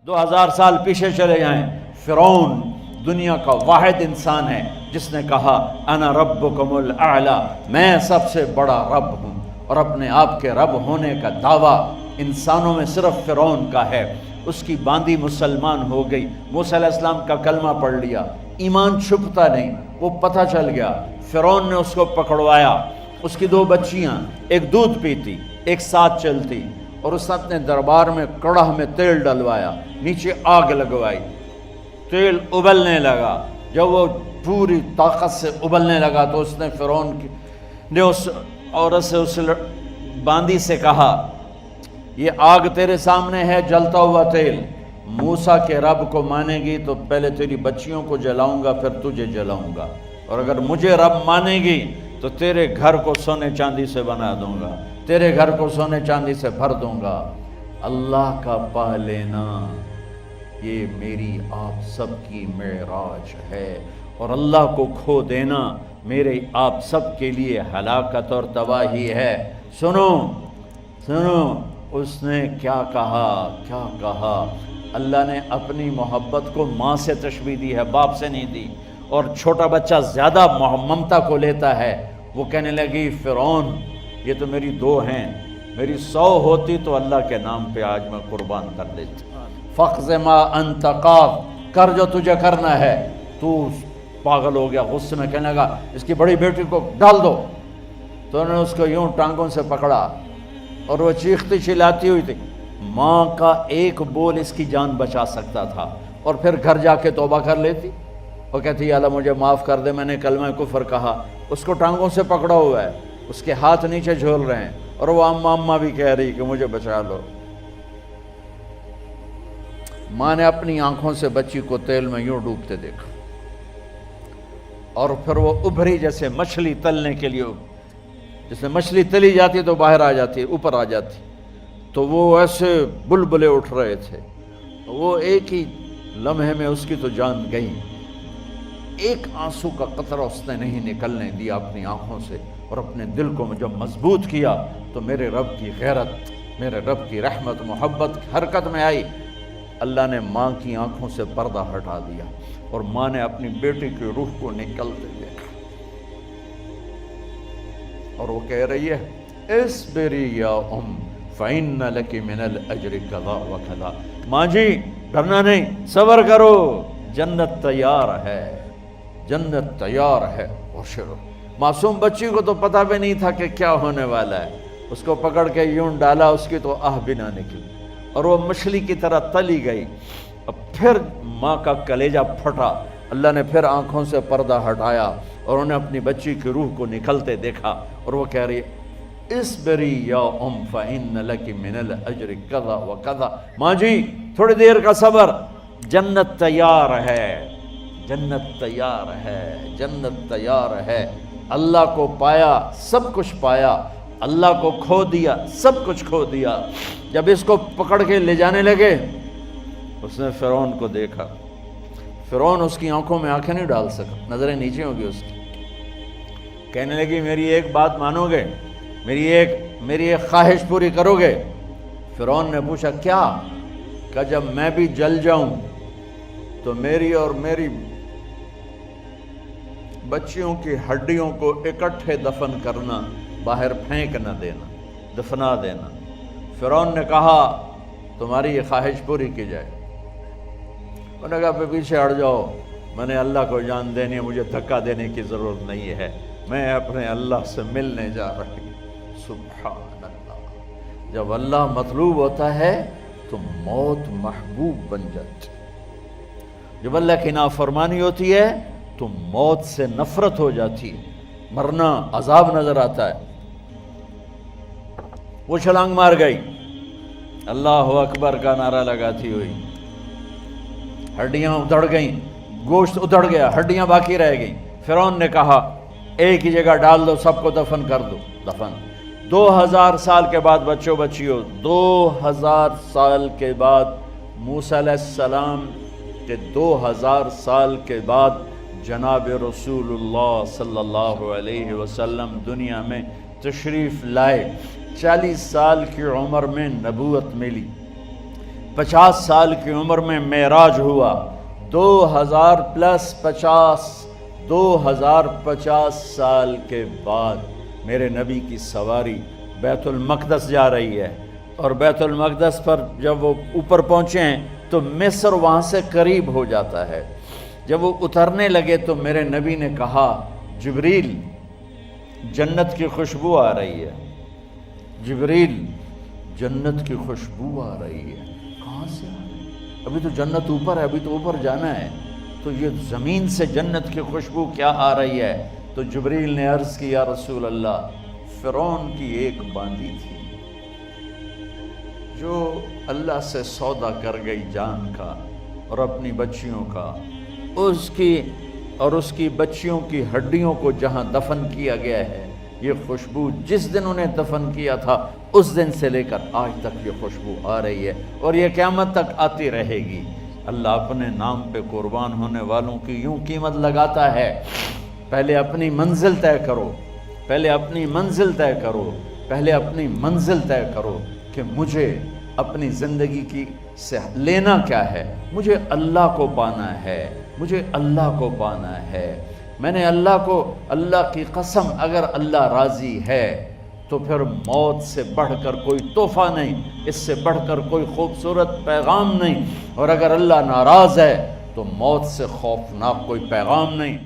2000 سال پیچھے چلے جائیں، فرعون دنیا کا واحد انسان ہے جس نے کہا انا ربکم الاعلی، میں سب سے بڑا رب ہوں، اور اپنے آپ کے رب ہونے کا دعویٰ انسانوں میں صرف فرعون کا ہے۔ اس کی باندی مسلمان ہو گئی، موسیٰ علیہ السلام کا کلمہ پڑھ لیا، ایمان چھپتا نہیں، وہ پتہ چل گیا۔ فرعون نے اس کو پکڑوایا، اس کی 2 بچیاں، ایک دودھ پیتی ایک ساتھ چلتی، اور اس نے اپنے دربار میں کڑاہ میں تیل ڈلوایا، نیچے آگ لگوائی، تیل ابلنے لگا۔ جب وہ پوری طاقت سے ابلنے لگا تو اس نے فرعون نے اس عورت سے، اس باندی سے کہا یہ آگ تیرے سامنے ہے، جلتا ہوا تیل، موسیٰ کے رب کو مانے گی تو پہلے تیری بچیوں کو جلاؤں گا، پھر تجھے جلاؤں گا، اور اگر مجھے رب مانے گی تو تیرے گھر کو سونے چاندی سے بنا دوں گا، تیرے گھر کو سونے چاندی سے بھر دوں گا۔ اللہ کا پا لینا یہ میری آپ سب کی معراج ہے، اور اللہ کو کھو دینا میرے آپ سب کے لیے ہلاکت اور تباہی ہے۔ سنو سنو، اس نے کیا کہا، کیا کہا؟ اللہ نے اپنی محبت کو ماں سے تشبیہ دی ہے، باپ سے نہیں دی، اور چھوٹا بچہ زیادہ ممتا کو لیتا ہے۔ وہ کہنے لگی فرعون یہ تو میری 2 ہیں، میری 100 ہوتی تو اللہ کے نام پہ آج میں قربان کر دیتی۔ فَقْضِ مَا أَنْتَ قَاضٍ، کر جو تجھے کرنا ہے۔ تو پاگل ہو گیا، غصے میں کہنے لگا اس کی بڑی بیٹی کو ڈال دو۔ تو انہوں نے اس کو یوں ٹانگوں سے پکڑا، اور وہ چیختی چلاتی ہوئی تھی۔ ماں کا ایک بول اس کی جان بچا سکتا تھا، اور پھر گھر جا کے توبہ کر لیتی، اور کہتی یا اللہ مجھے معاف کر دے، میں نے کلمہ کفر کہا۔ اس کو ٹانگوں سے پکڑا ہوا ہے، اس کے ہاتھ نیچے جھول رہے ہیں، اور وہ اماں بھی کہہ رہی کہ مجھے بچا لو۔ ماں نے اپنی آنکھوں سے بچی کو تیل میں یوں ڈوبتے دیکھا، اور پھر وہ ابھری جیسے مچھلی تلنے کے لیے، جیسے مچھلی تلی جاتی تو باہر آ جاتی، اوپر آ جاتی، تو وہ ایسے بلبلے اٹھ رہے تھے۔ وہ ایک ہی لمحے میں اس کی تو جان گئی، ایک آنسو کا قطرہ اس نے نہیں نکلنے دیا اپنی آنکھوں سے، اور اپنے دل کو جب مضبوط کیا تو میرے رب کی غیرت، میرے رب کی رحمت محبت حرکت میں آئی۔ اللہ نے ماں کی آنکھوں سے پردہ ہٹا دیا، اور ماں نے اپنی بیٹی کی روح کو نکلتے دیکھا، اور وہ کہہ رہی ہے اصبری یا ام فإن لک من الأجر کذا وکذا، ماں جی ڈرنا نہیں، صبر کرو، جنت تیار ہے، جنت تیار ہے۔ اور معصوم بچی کو تو پتہ بھی نہیں تھا کہ کیا ہونے والا ہے، اس کو پکڑ کے یوں ڈالا، اس کی تو آہ بھی نہ نکلی، اور وہ مچھلی کی طرح تلی گئی۔ اب پھر ماں کا کلیجہ پھٹا، اللہ نے پھر آنکھوں سے پردہ ہٹایا، اور انہیں اپنی بچی کی روح کو نکلتے دیکھا، اور وہ کہہ رہی ہے اصبری یا ام فإن لک من الأجر کذا وکذا، ماں جی تھوڑی دیر کا صبر، جنت تیار ہے، جنت تیار ہے، جنت تیار ہے۔ اللہ کو پایا سب کچھ پایا، اللہ کو کھو دیا سب کچھ کھو دیا۔ جب اس کو پکڑ کے لے جانے لگے، اس نے فرعون کو دیکھا، فرعون اس کی آنکھوں میں آنکھیں نہیں ڈال سکا، نظریں نیچے ہوگی اس کی۔ کہنے لگی میری ایک بات مانو گے، میری ایک خواہش پوری کرو گے؟ فرعون نے پوچھا کیا؟ کہ جب میں بھی جل جاؤں تو میری اور میری بچیوں کی ہڈیوں کو اکٹھے دفن کرنا، باہر پھینک نہ دینا، دفنا دینا۔ فرعون نے کہا تمہاری یہ خواہش پوری کی جائے۔ انہوں نے کہا پیچھے ہٹ جاؤ، میں نے اللہ کو جان دینی ہے، مجھے دھکا دینے کی ضرورت نہیں ہے، میں اپنے اللہ سے ملنے جا رہی ہوں۔ سبحان اللہ، جب اللہ مطلوب ہوتا ہے تو موت محبوب بن جاتی، جب اللہ کی نافرمانی ہوتی ہے تو موت سے نفرت ہو جاتی، مرنا عذاب نظر آتا ہے۔ وہ چھلانگ مار گئی، اللہ اکبر کا نعرہ لگاتی ہوئی، ہڈیاں ادھڑ گئیں، گوشت ادھڑ گیا، ہڈیاں باقی رہ گئیں۔ فرعون نے کہا ایک ہی جگہ ڈال دو، سب کو دفن کر دو۔ دفن 2000 سال کے بعد بچوں بچیوں، 2000 سال کے بعد موسیٰ علیہ السلام کے 2000 سال کے بعد جناب رسول اللہ صلی اللہ علیہ وسلم دنیا میں تشریف لائے۔ 40 سال کی عمر میں نبوت ملی، 50 سال کی عمر میں معراج ہوا، 2050 سال کے بعد میرے نبی کی سواری بیت المقدس جا رہی ہے، اور بیت المقدس پر جب وہ اوپر پہنچے ہیں تو مصر وہاں سے قریب ہو جاتا ہے۔ جب وہ اترنے لگے تو میرے نبی نے کہا جبریل جنت کی خوشبو آ رہی ہے، جبریل جنت کی خوشبو آ رہی ہے۔ کہاں سے آ رہی ہے؟ ابھی تو جنت اوپر ہے، ابھی تو اوپر جانا ہے، تو یہ زمین سے جنت کی خوشبو کیا آ رہی ہے؟ تو جبریل نے عرض کی یا رسول اللہ، فرعون کی ایک باندی تھی جو اللہ سے سودا کر گئی جان کا اور اپنی بچیوں کا، اس کی بچیوں کی ہڈیوں کو جہاں دفن کیا گیا ہے، یہ خوشبو جس دن انہیں دفن کیا تھا اس دن سے لے کر آج تک یہ خوشبو آ رہی ہے اور یہ قیامت تک آتی رہے گی۔ اللہ اپنے نام پہ قربان ہونے والوں کی یوں قیمت لگاتا ہے، پہلے اپنی منزل طے کرو، پہلے اپنی منزل طے کرو، پہلے اپنی منزل طے کرو کہ مجھے اپنی زندگی کی سے لینا کیا ہے، مجھے اللہ کو پانا ہے، مجھے اللہ کو پانا ہے۔ میں نے اللہ کی قسم، اگر اللہ راضی ہے تو پھر موت سے بڑھ کر کوئی تحفہ نہیں، اس سے بڑھ کر کوئی خوبصورت پیغام نہیں، اور اگر اللہ ناراض ہے تو موت سے خوفناک کوئی پیغام نہیں۔